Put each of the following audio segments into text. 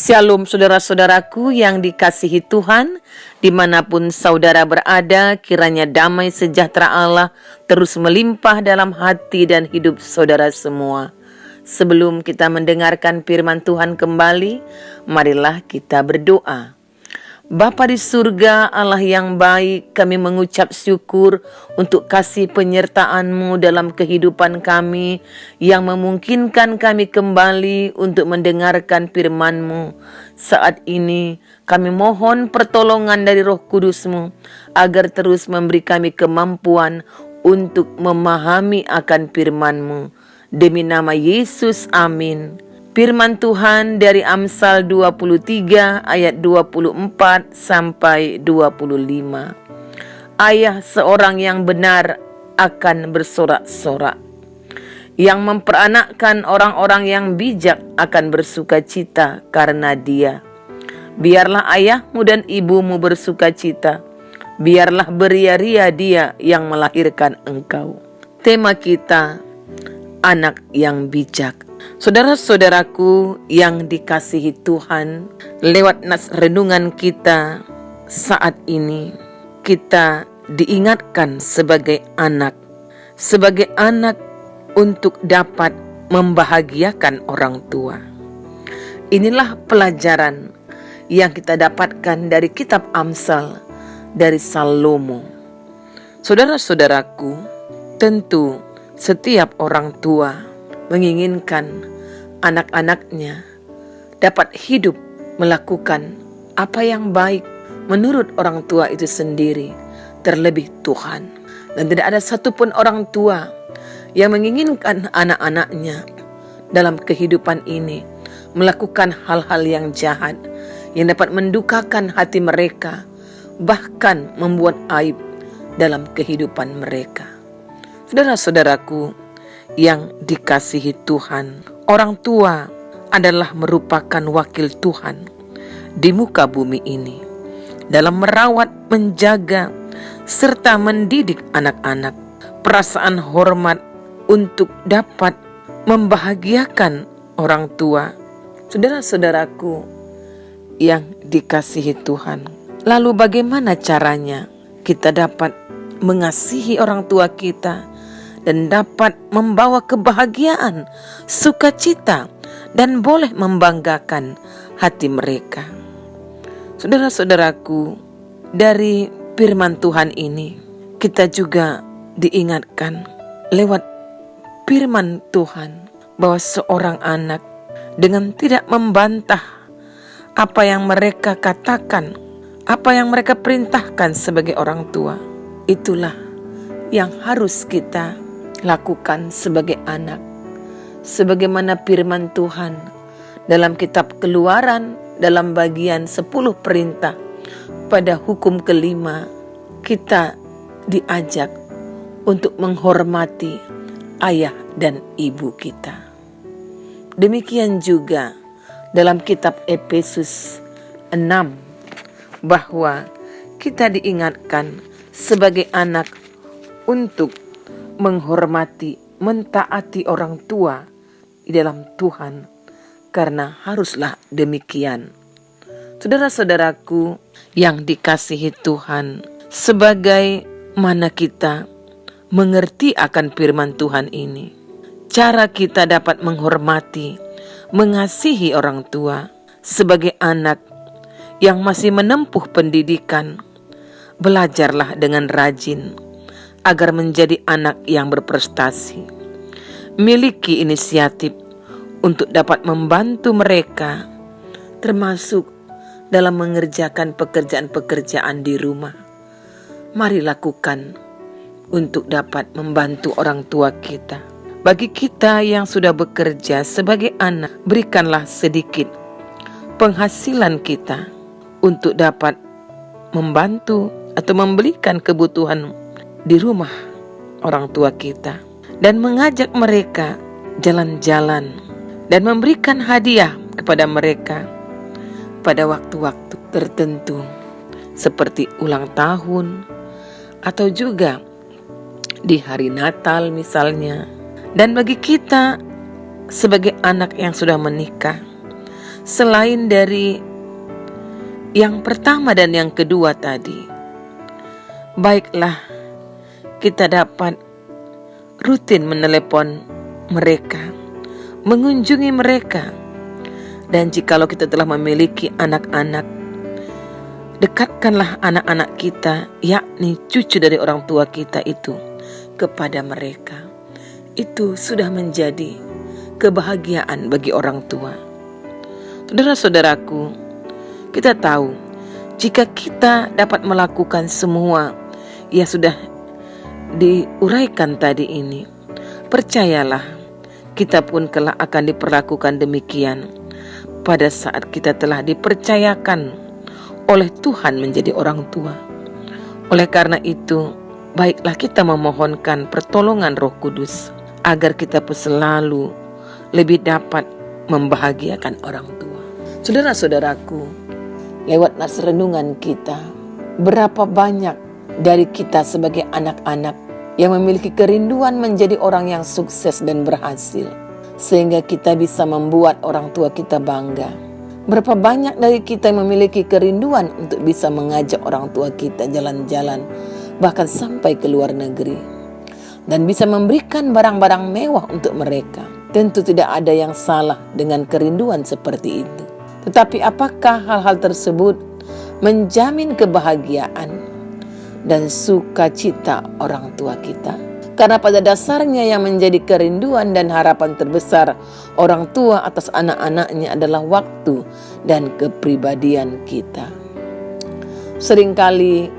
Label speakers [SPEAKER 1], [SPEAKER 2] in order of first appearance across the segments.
[SPEAKER 1] Shalom saudara-saudaraku yang dikasihi Tuhan, dimanapun saudara berada, kiranya damai sejahtera Allah terus melimpah dalam hati dan hidup saudara semua. Sebelum kita mendengarkan firman Tuhan kembali, marilah kita berdoa. Bapa di surga, Allah yang baik, kami mengucap syukur untuk kasih penyertaan-Mu dalam kehidupan kami yang memungkinkan kami kembali untuk mendengarkan firman-Mu. Saat ini kami mohon pertolongan dari Roh Kudus-Mu agar terus memberi kami kemampuan untuk memahami akan firman-Mu. Demi nama Yesus, amin. Firman Tuhan dari Amsal 23 ayat 24 sampai 25. Ayah seorang yang benar akan bersorak-sorak. Yang memperanakkan orang-orang yang bijak akan bersukacita karena dia. Biarlah ayahmu dan ibumu bersukacita. Biarlah beria-ria dia yang melahirkan engkau. Tema kita, anak yang bijak. Saudara-saudaraku yang dikasihi Tuhan, lewat nas renungan kita saat ini, kita diingatkan sebagai anak untuk dapat membahagiakan orang tua. Inilah pelajaran yang kita dapatkan dari kitab Amsal, dari Salomo. Saudara-saudaraku, tentu setiap orang tua menginginkan anak-anaknya dapat hidup melakukan apa yang baik menurut orang tua itu sendiri, terlebih Tuhan. Dan tidak ada satupun orang tua yang menginginkan anak-anaknya dalam kehidupan ini melakukan hal-hal yang jahat, yang dapat mendukakan hati mereka, bahkan membuat aib dalam kehidupan mereka. Saudara-saudaraku yang dikasihi Tuhan, orang tua adalah merupakan wakil Tuhan di muka bumi ini dalam merawat, menjaga, serta mendidik anak-anak. Perasaan hormat untuk dapat membahagiakan orang tua. Saudara-saudaraku yang dikasihi Tuhan, lalu bagaimana caranya kita dapat mengasihi orang tua kita dan dapat membawa kebahagiaan, sukacita, dan boleh membanggakan hati mereka? Saudara-saudaraku, dari firman Tuhan ini, kita juga diingatkan lewat firman Tuhan bahwa seorang anak dengan tidak membantah apa yang mereka katakan, apa yang mereka perintahkan sebagai orang tua, itulah yang harus kita lakukan sebagai anak. Sebagaimana firman Tuhan dalam kitab Keluaran, dalam bagian 10 perintah, pada hukum kelima, kita diajak untuk menghormati ayah dan ibu kita. Demikian juga dalam kitab Efesus 6, bahwa kita diingatkan sebagai anak untuk menghormati, mentaati orang tua di dalam Tuhan, karena haruslah demikian. Saudara-saudaraku yang dikasihi Tuhan, sebagai mana kita mengerti akan firman Tuhan ini, cara kita dapat menghormati, mengasihi orang tua sebagai anak yang masih menempuh pendidikan. Belajarlah dengan rajin agar menjadi anak yang berprestasi. Miliki inisiatif untuk dapat membantu mereka, termasuk dalam mengerjakan pekerjaan-pekerjaan di rumah. Mari lakukan untuk dapat membantu orang tua kita. Bagi kita yang sudah bekerja sebagai anak, berikanlah sedikit penghasilan kita untuk dapat membantu atau membelikan kebutuhan di rumah orang tua kita, dan mengajak mereka jalan-jalan dan memberikan hadiah kepada mereka pada waktu-waktu tertentu seperti ulang tahun atau juga di hari Natal misalnya. Dan bagi kita sebagai anak yang sudah menikah, selain dari yang pertama dan yang kedua tadi, baiklah kita dapat rutin menelepon mereka, mengunjungi mereka. Dan jikalau kita telah memiliki anak-anak, dekatkanlah anak-anak kita, yakni cucu dari orang tua kita itu, kepada mereka. Itu sudah menjadi kebahagiaan bagi orang tua. Saudara-saudaraku, kita tahu jika kita dapat melakukan semua yang sudah diuraikan tadi ini, percayalah kita pun kelak akan diperlakukan demikian pada saat kita telah dipercayakan oleh Tuhan menjadi orang tua. Oleh karena itu, baiklah kita memohonkan pertolongan Roh Kudus agar kita pun selalu lebih dapat membahagiakan orang tua. Saudara-saudaraku, lewat nas renungan kita, berapa banyak dari kita sebagai anak-anak yang memiliki kerinduan menjadi orang yang sukses dan berhasil, sehingga kita bisa membuat orang tua kita bangga. Berapa banyak dari kita yang memiliki kerinduan untuk bisa mengajak orang tua kita jalan-jalan, bahkan sampai ke luar negeri, dan bisa memberikan barang-barang mewah untuk mereka. Tentu tidak ada yang salah dengan kerinduan seperti itu. Tetapi apakah hal-hal tersebut menjamin kebahagiaan dan sukacita orang tua kita? Karena pada dasarnya yang menjadi kerinduan dan harapan terbesar orang tua atas anak-anaknya adalah waktu dan kepribadian kita. Seringkali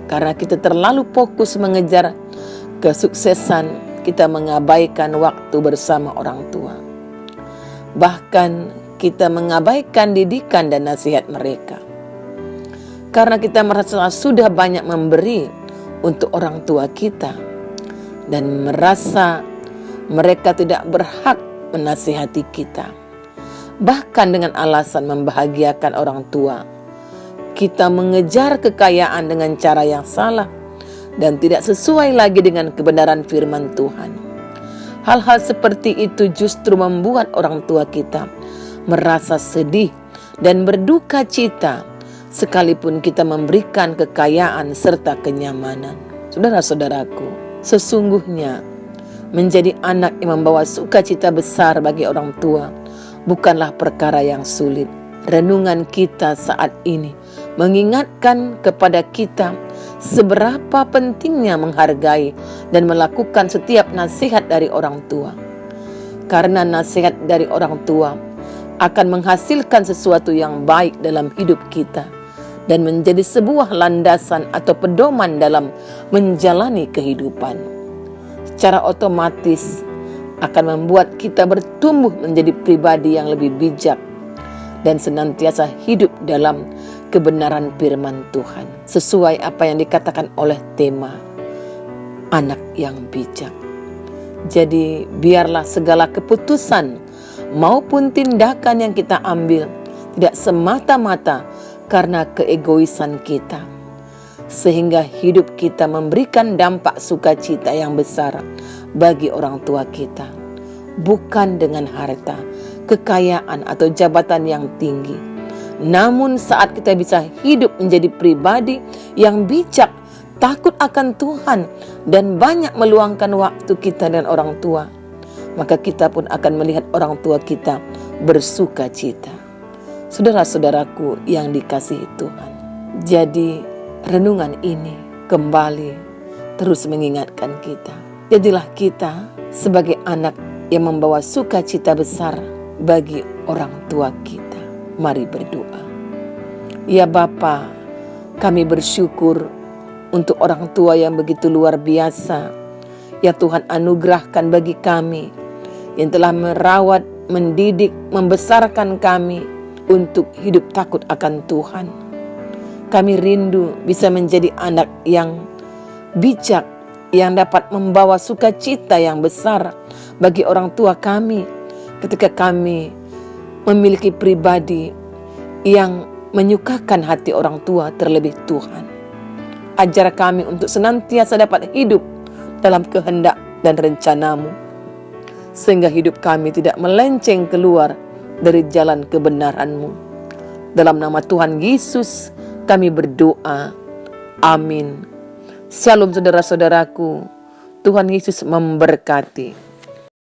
[SPEAKER 1] karena kita terlalu fokus mengejar kesuksesan, kita mengabaikan waktu bersama orang tua. Bahkan kita mengabaikan didikan dan nasihat mereka. Karena kita merasa sudah banyak memberi untuk orang tua kita, dan merasa mereka tidak berhak menasihati kita. Bahkan dengan alasan membahagiakan orang tua, kita mengejar kekayaan dengan cara yang salah dan tidak sesuai lagi dengan kebenaran firman Tuhan. Hal-hal seperti itu justru membuat orang tua kita merasa sedih dan berduka cita, sekalipun kita memberikan kekayaan serta kenyamanan. Saudara-saudaraku, sesungguhnya menjadi anak yang membawa sukacita besar bagi orang tua bukanlah perkara yang sulit. Renungan kita saat ini mengingatkan kepada kita seberapa pentingnya menghargai dan melakukan setiap nasihat dari orang tua. Karena nasihat dari orang tua akan menghasilkan sesuatu yang baik dalam hidup kita dan menjadi sebuah landasan atau pedoman dalam menjalani kehidupan. Secara otomatis akan membuat kita bertumbuh menjadi pribadi yang lebih bijak dan senantiasa hidup dalam kebenaran firman Tuhan, sesuai apa yang dikatakan oleh tema anak yang bijak. Jadi biarlah segala keputusan maupun tindakan yang kita ambil tidak semata-mata karena keegoisan kita, sehingga hidup kita memberikan dampak sukacita yang besar bagi orang tua kita, bukan dengan harta, kekayaan atau jabatan yang tinggi. Namun saat kita bisa hidup menjadi pribadi yang bijak, takut akan Tuhan, dan banyak meluangkan waktu kita dan orang tua, maka kita pun akan melihat orang tua kita bersuka cita. Saudara-saudaraku yang dikasihi Tuhan, jadi renungan ini kembali terus mengingatkan kita. Jadilah kita sebagai anak yang membawa sukacita besar bagi orang tua kita. Mari berdoa. Ya Bapa, kami bersyukur untuk orang tua yang begitu luar biasa yang Tuhan anugerahkan bagi kami, yang telah merawat, mendidik, membesarkan kami untuk hidup takut akan Tuhan. Kami rindu bisa menjadi anak yang bijak, yang dapat membawa sukacita yang besar bagi orang tua kami ketika kami memiliki pribadi yang menyukakan hati orang tua terlebih Tuhan. Ajar kami untuk senantiasa dapat hidup dalam kehendak dan rencana-Mu, sehingga hidup kami tidak melenceng keluar dari jalan kebenaran-Mu. Dalam nama Tuhan Yesus kami berdoa. Amin. Shalom saudara-saudaraku. Tuhan Yesus memberkati.